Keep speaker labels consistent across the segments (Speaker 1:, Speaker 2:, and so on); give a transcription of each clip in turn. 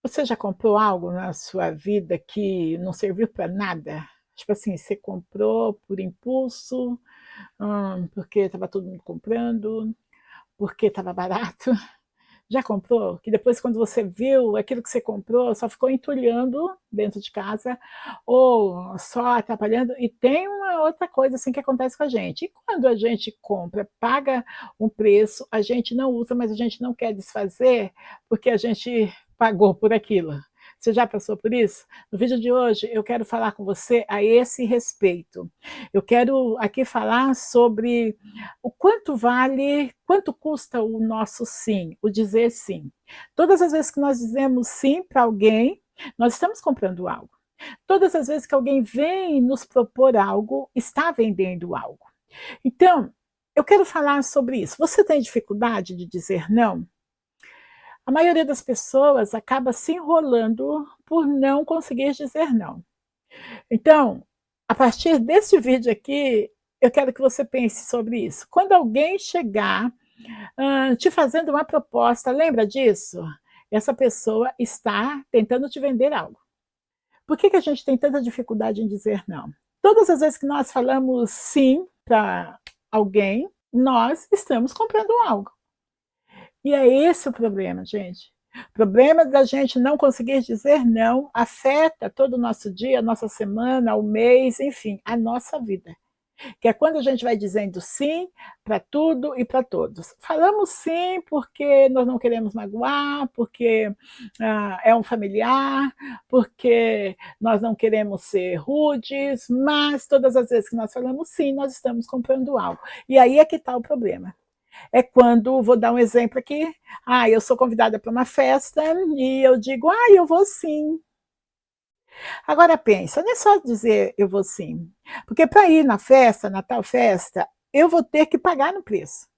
Speaker 1: Você já comprou algo na sua vida que não serviu para nada? Tipo assim, você comprou por impulso, porque estava todo mundo comprando, porque estava barato. Já comprou? Que depois quando você viu, aquilo que você comprou só ficou entulhando dentro de casa, ou só atrapalhando. E tem uma outra coisa, assim, que acontece com a gente: e quando a gente compra, paga um preço, a gente não usa, mas a gente não quer desfazer, porque a gente pagou por aquilo. Você já passou por isso? No vídeo de hoje eu quero falar com você a esse respeito. Eu quero aqui falar sobre o quanto vale, quanto custa o nosso sim, o dizer sim. Todas as vezes que nós dizemos sim para alguém, nós estamos comprando algo. Todas as vezes que alguém vem nos propor algo, está vendendo algo. Então, eu quero falar sobre isso. Você tem dificuldade de dizer não? A maioria das pessoas acaba se enrolando por não conseguir dizer não. Então, a partir desse vídeo aqui, eu quero que você pense sobre isso. Quando alguém chegar te fazendo uma proposta, lembra disso? Essa pessoa está tentando te vender algo. Por que a gente tem tanta dificuldade em dizer não? Todas as vezes que nós falamos sim para alguém, nós estamos comprando algo. E é esse o problema, gente. O problema da gente não conseguir dizer não afeta todo o nosso dia, a nossa semana, o mês, enfim, a nossa vida. Que é quando a gente vai dizendo sim para tudo e para todos. Falamos sim porque nós não queremos magoar, porque é um familiar, porque nós não queremos ser rudes, mas todas as vezes que nós falamos sim, nós estamos comprando algo. E aí é que está o problema. É quando, vou dar um exemplo aqui, eu sou convidada para uma festa e eu digo, eu vou sim. Agora pensa, não é só dizer eu vou sim, porque para ir na festa, na tal festa, eu vou ter que pagar no preço.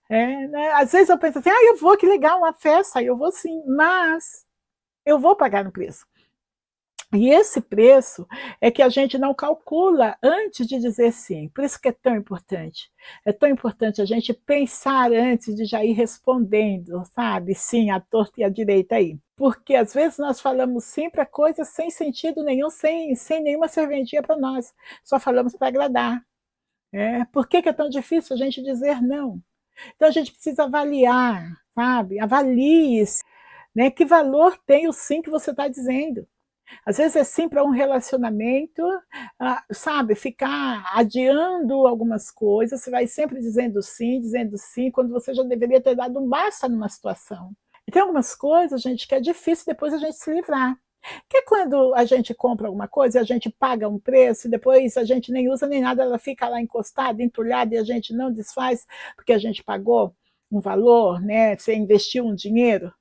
Speaker 1: Né? Às vezes eu penso assim, eu vou, que legal, uma festa, eu vou sim, mas eu vou pagar no preço. E esse preço é que a gente não calcula antes de dizer sim. Por isso que é tão importante. É tão importante a gente pensar antes de já ir respondendo, sabe? Sim, à torta e à direita aí. Porque às vezes nós falamos sim para coisas sem sentido nenhum, sem nenhuma serventia para nós. Só falamos para agradar. Por que é tão difícil a gente dizer não? Então a gente precisa avaliar, sabe? Avalie, né? Que valor tem o sim que você está dizendo. Às vezes é sim para um relacionamento, sabe, ficar adiando algumas coisas, você vai sempre dizendo sim, quando você já deveria ter dado um basta numa situação. E tem algumas coisas, gente, que é difícil depois a gente se livrar. Que é quando a gente compra alguma coisa e a gente paga um preço e depois a gente nem usa nem nada, ela fica lá encostada, entulhada e a gente não desfaz porque a gente pagou um valor, né? Você investiu um dinheiro.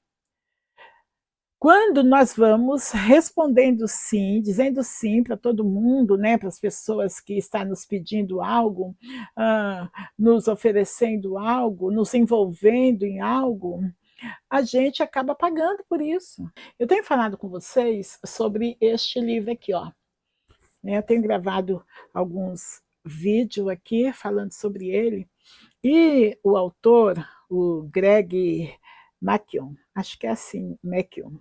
Speaker 1: Quando nós vamos respondendo sim, dizendo sim para todo mundo, né, para as pessoas que estão nos pedindo algo, hã, nos oferecendo algo, nos envolvendo em algo, a gente acaba pagando por isso. Eu tenho falado com vocês sobre este livro aqui, ó, né, eu tenho gravado alguns vídeos aqui falando sobre ele, e o autor, o Greg McKeown, acho que é assim, McKeown,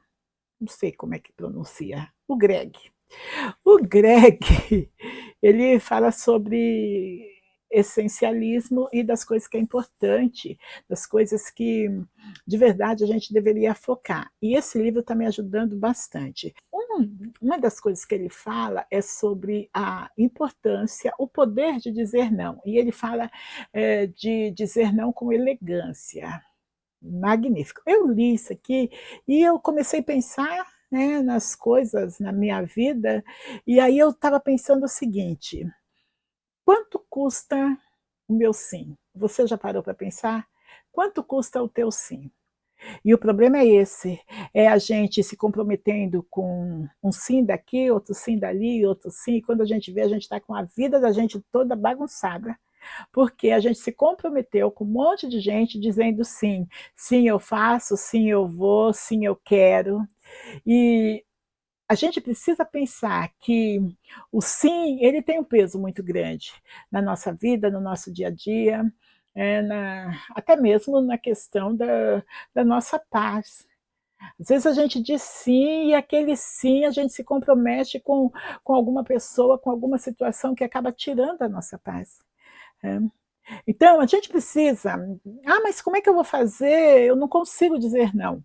Speaker 1: não sei como é que pronuncia, o Greg. O Greg, ele fala sobre essencialismo e das coisas que é importante, das coisas que de verdade a gente deveria focar. E esse livro está me ajudando bastante. Uma das coisas que ele fala é sobre a importância, o poder de dizer não. E ele fala de dizer não com elegância. Magnífico. Eu li isso aqui e eu comecei a pensar, né, nas coisas na minha vida, e aí eu estava pensando o seguinte: quanto custa o meu sim? Você já parou para pensar? Quanto custa o teu sim? E o problema é esse, é a gente se comprometendo com um sim daqui, outro sim dali, outro sim, e quando a gente vê, a gente está com a vida da gente toda bagunçada. Porque a gente se comprometeu com um monte de gente dizendo sim, sim eu faço, sim eu vou, sim eu quero. E a gente precisa pensar que o sim, ele tem um peso muito grande na nossa vida, no nosso dia a dia, até mesmo na questão da nossa paz. Às vezes a gente diz sim e aquele sim a gente se compromete com alguma pessoa, com alguma situação que acaba tirando a nossa paz, né. Então a gente precisa: "Ah, mas como é que eu vou fazer? Eu não consigo dizer não".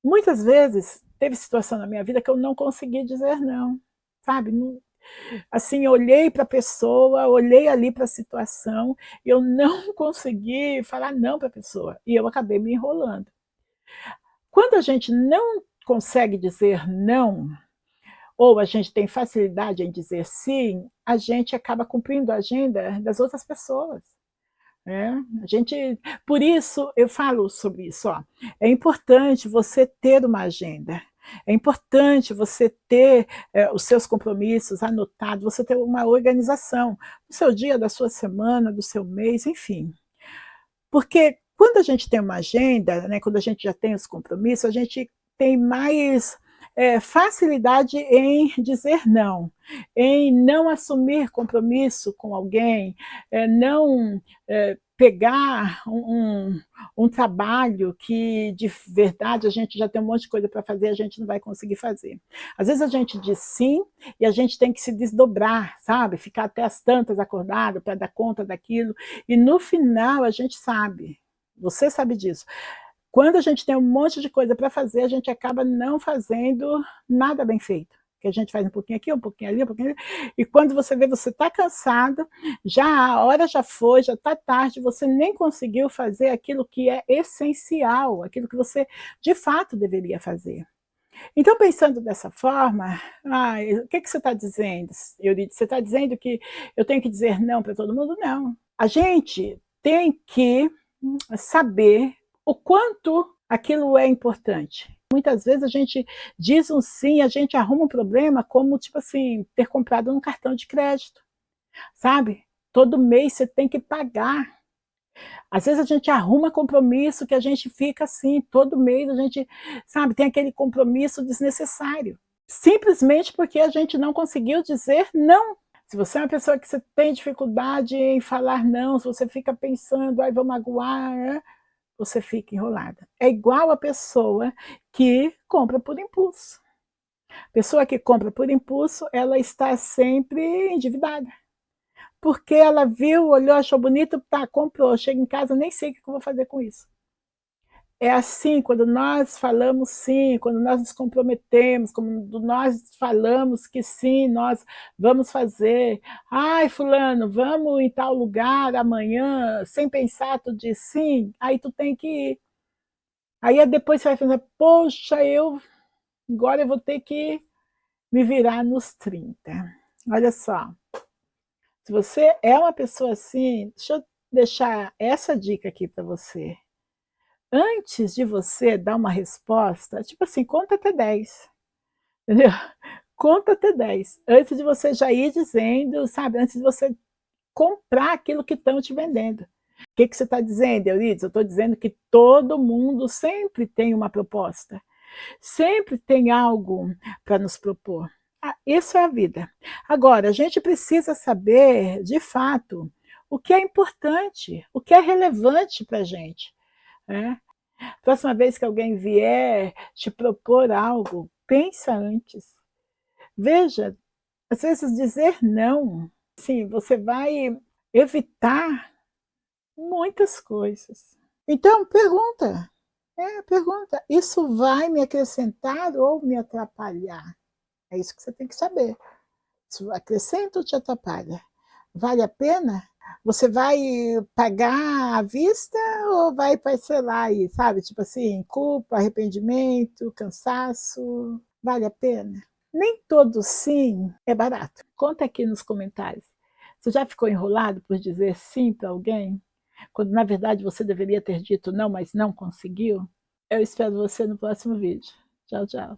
Speaker 1: Muitas vezes teve situação na minha vida que eu não consegui dizer não, sabe, não, assim, eu olhei para a pessoa, olhei ali para a situação, e eu não consegui falar não para a pessoa, e eu acabei me enrolando. Quando a gente não consegue dizer não, ou a gente tem facilidade em dizer sim, a gente acaba cumprindo a agenda das outras pessoas, né. A gente, por isso eu falo sobre isso, ó, é importante você ter uma agenda, é importante você ter, os seus compromissos anotados, você ter uma organização do seu dia, da sua semana, do seu mês, enfim. Porque quando a gente tem uma agenda, né, quando a gente já tem os compromissos, a gente tem mais, facilidade em dizer não, em não assumir compromisso com alguém, não, pegar um trabalho que de verdade a gente já tem um monte de coisa para fazer, a gente não vai conseguir fazer. Às vezes a gente diz sim e a gente tem que se desdobrar, sabe, ficar até as tantas acordado para dar conta daquilo, e no final a gente sabe, você sabe disso, quando a gente tem um monte de coisa para fazer, a gente acaba não fazendo nada bem feito, que a gente faz um pouquinho aqui, um pouquinho ali, um pouquinho ali, e quando você vê, você está cansado, já a hora já foi, já está tarde, você nem conseguiu fazer aquilo que é essencial, aquilo que você de fato deveria fazer. Então, pensando dessa forma, o que que você está dizendo, Euridice? Você está dizendo que eu tenho que dizer não para todo mundo? Não. A gente tem que saber o quanto aquilo é importante. Muitas vezes a gente diz um sim, a gente arruma um problema como, tipo assim, ter comprado um cartão de crédito, sabe? Todo mês você tem que pagar. Às vezes a gente arruma compromisso que a gente fica assim, todo mês a gente, sabe, tem aquele compromisso desnecessário, simplesmente porque a gente não conseguiu dizer não. Se você é uma pessoa que você tem dificuldade em falar não, se você fica pensando: "Ai, vou magoar", você fica enrolada. É igual a pessoa que compra por impulso. Pessoa que compra por impulso, ela está sempre endividada. Porque ela viu, olhou, achou bonito, tá, comprou, chega em casa, nem sei o que eu vou fazer com isso. É assim, quando nós falamos sim, quando nós nos comprometemos, quando nós falamos que sim, nós vamos fazer. "Ai, fulano, vamos em tal lugar amanhã", sem pensar, tu diz sim, aí tu tem que ir. Aí depois você vai pensar: "Poxa, agora eu vou ter que me virar nos 30". Olha só, se você é uma pessoa assim, deixa eu deixar essa dica aqui para você. Antes de você dar uma resposta, tipo assim, conta até 10, entendeu? Conta até 10, antes de você já ir dizendo, sabe, antes de você comprar aquilo que estão te vendendo. O que que você está dizendo, Euridice? Eu estou dizendo que todo mundo sempre tem uma proposta, sempre tem algo para nos propor. Isso é a vida. Agora, a gente precisa saber, de fato, o que é importante, o que é relevante para a gente, né. Próxima vez que alguém vier te propor algo, pensa antes. Veja, às vezes dizer não, sim, você vai evitar muitas coisas. Então pergunta, pergunta: "Isso vai me acrescentar ou me atrapalhar?". É isso que você tem que saber. Isso acrescenta ou te atrapalha? Vale a pena? Você vai pagar à vista ou vai parcelar aí, sabe, tipo assim, culpa, arrependimento, cansaço, vale a pena? Nem todo sim é barato. Conta aqui nos comentários. Você já ficou enrolado por dizer sim para alguém, quando na verdade você deveria ter dito não, mas não conseguiu? Eu espero você no próximo vídeo. Tchau, tchau.